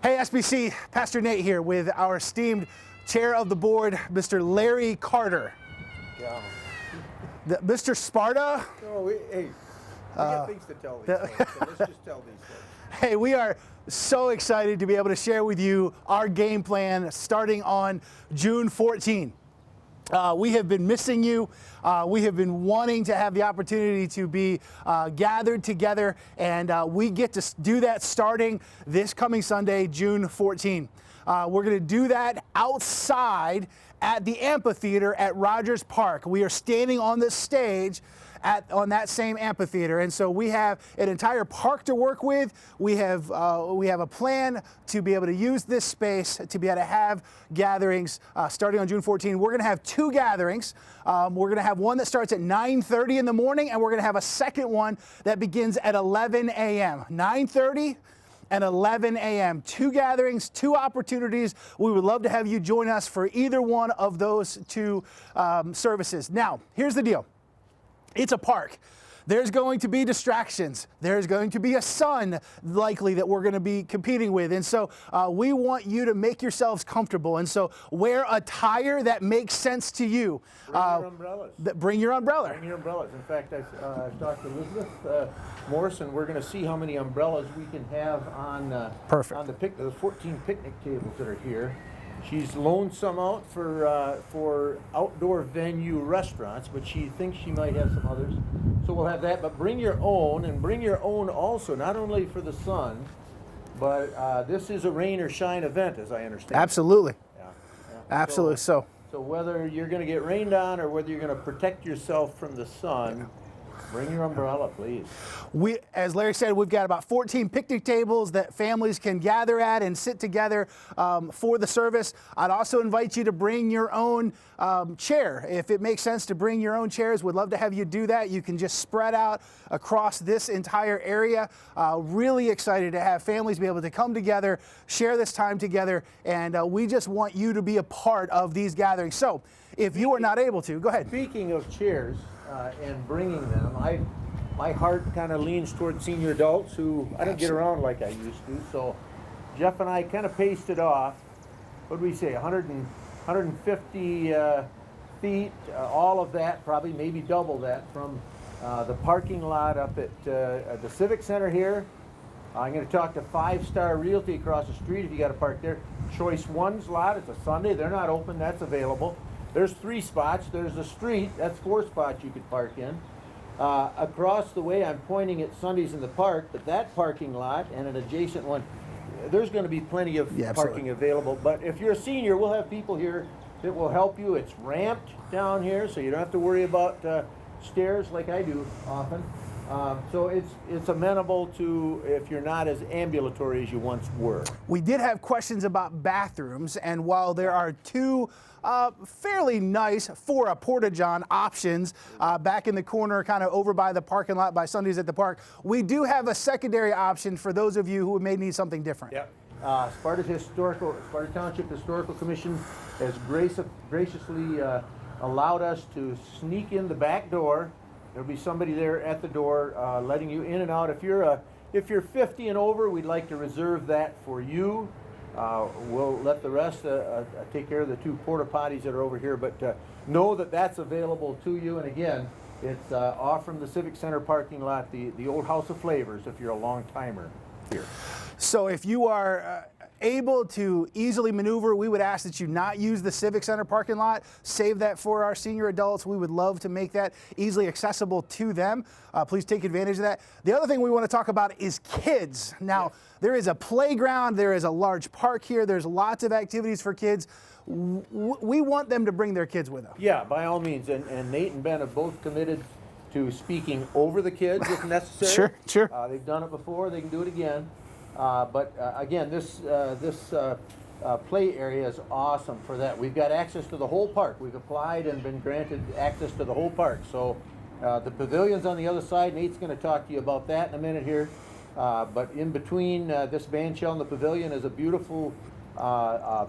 Hey SBC, Pastor Nate here with our esteemed chair of the board, Mr. Larry Carter. Yeah. Mr. Sparta. No, we got things to tell these folks, so let's just tell these folks. Hey, we are so excited to be able to share with you our game plan starting on June 14. We have been missing you. We have been wanting to have the opportunity to be gathered together, and we get to do that starting this coming Sunday, June 14. We're going to do that outside at the amphitheater at Rogers Park. We are standing on the stage on that same amphitheater, and so we have an entire park to work with. We have a plan to be able to use this space to be able to have gatherings starting on June 14. We're going to have two gatherings. We're going to have one that starts at 9:30 in the morning, and we're going to have a second one that begins at 11 a.m. 9:30 and 11 a.m. Two gatherings, two opportunities. We would love to have you join us for either one of those two services. Now, here's the deal. It's a park. There's going to be distractions. There's going to be a sun likely that we're going to be competing with. And so we want you to make yourselves comfortable. And so wear attire that makes sense to you. Bring your umbrellas. Bring your umbrella. Bring your umbrellas. In fact, I've talked to Elizabeth Morrison. We're going to see how many umbrellas we can have on, Perfect. on the 14 picnic tables that are here. She's loaned some out for outdoor venue restaurants, but she thinks she might have some others. So we'll have that, but bring your own, and bring your own also, not only for the sun, but this is a rain or shine event, as I understand. Absolutely. Yeah. Absolutely. So whether you're going to get rained on or whether you're going to protect yourself from the sun, bring your umbrella, please. As Larry said, we've got about 14 picnic tables that families can gather at and sit together for the service. I'd also invite you to bring your own chair. If it makes sense to bring your own chairs, we'd love to have you do that. You can just spread out across this entire area. Really excited to have families be able to come together, share this time together, and we just want you to be a part of these gatherings. So if you are not able to, go ahead. Speaking of chairs, and bringing them, my heart kind of leans toward senior adults who I don't get around like I used to. So Jeff and I kind of paced it off. What did we say? 150 feet, all of that, probably maybe double that from the parking lot up at the Civic Center here. I'm going to talk to Five Star Realty across the street if you got to park there. Choice One's lot, it's a Sunday, they're not open, that's available. There's 3 spots. There's a street. That's 4 spots you could park in. Across the way, I'm pointing at Sundays in the park, but that parking lot and an adjacent one, there's going to be plenty of parking available. But if you're a senior, we'll have people here that will help you. It's ramped down here, so you don't have to worry about stairs like I do often. So it's amenable to if you're not as ambulatory as you once were. We did have questions about bathrooms, and while there are two fairly nice for a porta-john options back in the corner, kind of over by the parking lot by Sundays at the Park, we do have a secondary option for those of you who may need something different. Yep. Sparta Township Historical Commission has graciously allowed us to sneak in the back door. There'll be somebody there at the door letting you in and out. If you're 50 and over, we'd like to reserve that for you. We'll let the rest take care of the 2 porta potties that are over here, but know that that's available to you. And again, it's off from the Civic Center parking lot, the old House of Flavors, if you're a long timer here. So if you are able to easily maneuver, we would ask that you not use the Civic Center parking lot. Save that for our senior adults. We would love to make that easily accessible to them. Please take advantage of that. The other thing we want to talk about is kids. Now, there is a playground. There is a large park here. There's lots of activities for kids. We want them to bring their kids with them. Yeah, by all means. And Nate and Ben have both committed to speaking over the kids if necessary. Sure. They've done it before. They can do it again. But again, this play area is awesome for that. We've got access to the whole park. We've applied and been granted access to the whole park. So the pavilion's on the other side. Nate's going to talk to you about that in a minute here. But in between this band shell and the pavilion is a beautiful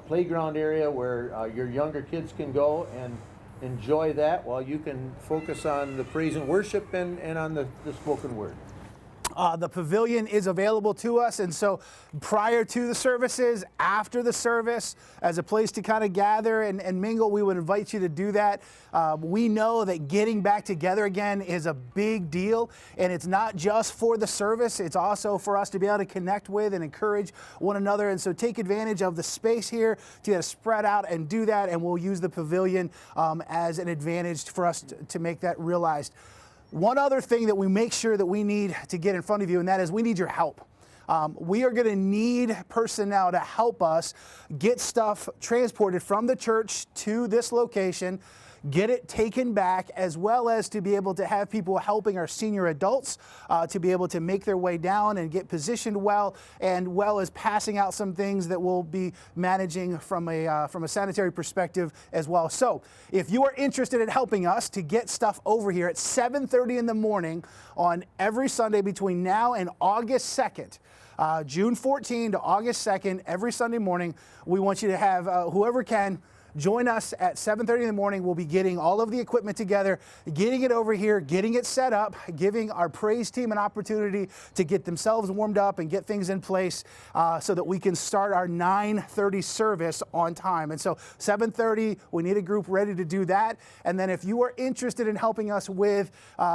playground area where your younger kids can go and enjoy that while you can focus on the praise and worship and on the spoken word. The pavilion is available to us, and so prior to the services, after the service, as a place to kind of gather and mingle, we would invite you to do that. We know that getting back together again is a big deal, and it's not just for the service, it's also for us to be able to connect with and encourage one another. And so take advantage of the space here to spread out and do that, and we'll use the pavilion as an advantage for us to make that realized. One other thing that we make sure that we need to get in front of you, and that is we need your help. We are going to need personnel to help us get stuff transported from the church to this location, get it taken back, as well as to be able to have people helping our senior adults to be able to make their way down and get positioned well, and well as passing out some things that we'll be managing from a sanitary perspective as well. So if you are interested in helping us to get stuff over here at 7:30 in the morning on every Sunday between now and August 2nd, June 14 to August 2nd, every Sunday morning, we want you to have whoever can join us at 7:30 in the morning. We'll be getting all of the equipment together, getting it over here, getting it set up, giving our praise team an opportunity to get themselves warmed up and get things in place so that we can start our 9:30 service on time. And so 7:30, we need a group ready to do that. And then if you are interested in helping us with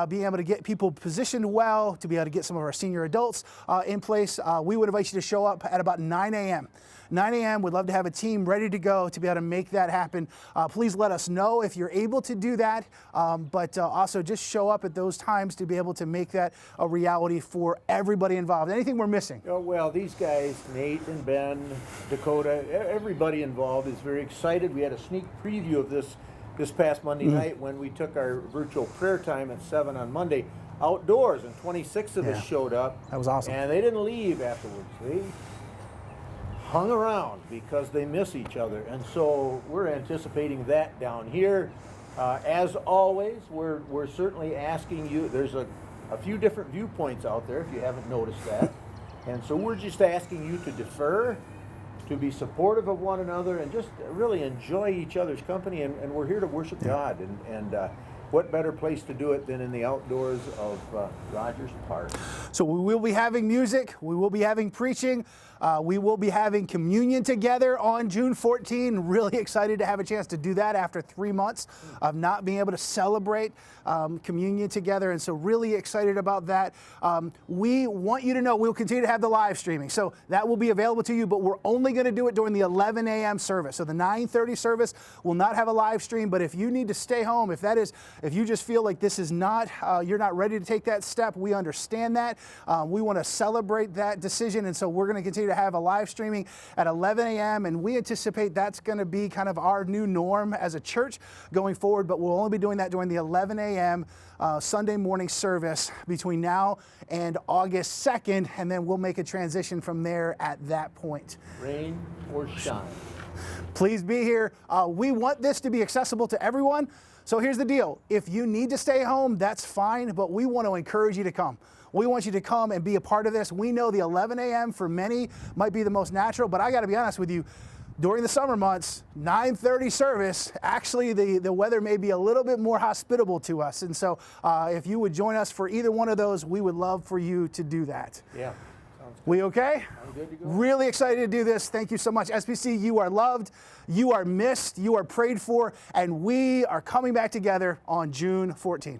being able to get people positioned well, to be able to get some of our senior adults in place, we would invite you to show up at about 9 a.m. 9 a.m. We'd love to have a team ready to go to be able to make that happen. Please let us know if you're able to do that, but also just show up at those times to be able to make that a reality for everybody involved. Anything we're missing? Oh, well, these guys, Nate and Ben, Dakota, everybody involved is very excited. We had a sneak preview of this past Monday night when we took our virtual prayer time at 7 on Monday outdoors, and 26 of us showed up. That was awesome. And they didn't leave afterwards. They hung around because they miss each other, and so we're anticipating that down here. As always, we're certainly asking you. There's a few different viewpoints out there, if you haven't noticed that, and so we're just asking you to defer, to be supportive of one another, and just really enjoy each other's company. And we're here to worship God, and what better place to do it than in the outdoors of Rogers Park? So we will be having music, we will be having preaching, we will be having communion together on June 14. Really excited to have a chance to do that after 3 months of not being able to celebrate communion together, and so really excited about that. We want you to know we'll continue to have the live streaming, so that will be available to you, but we're only going to do it during the 11 a.m. service. So the 9:30 service will not have a live stream, but if you need to stay home, if you just feel like this is not, you're not ready to take that step, we understand that. We want to celebrate that decision, and so we're going to continue to have a live streaming at 11 a.m., and we anticipate that's going to be kind of our new norm as a church going forward, but we'll only be doing that during the 11 a.m. Sunday morning service between now and August 2nd, and then we'll make a transition from there at that point. Rain or shine. Please be here. We want this to be accessible to everyone. So here's the deal. If you need to stay home, that's fine, but we want to encourage you to come. We want you to come and be a part of this. We know the 11 a.m. for many might be the most natural, but I got to be honest with you, during the summer months, 9:30 service, actually the weather may be a little bit more hospitable to us. And so if you would join us for either one of those, we would love for you to do that. Yeah. Sounds good. We okay? I'm good to go. Really excited to do this. Thank you so much. SBC, you are loved, you are missed, you are prayed for, and we are coming back together on June 14.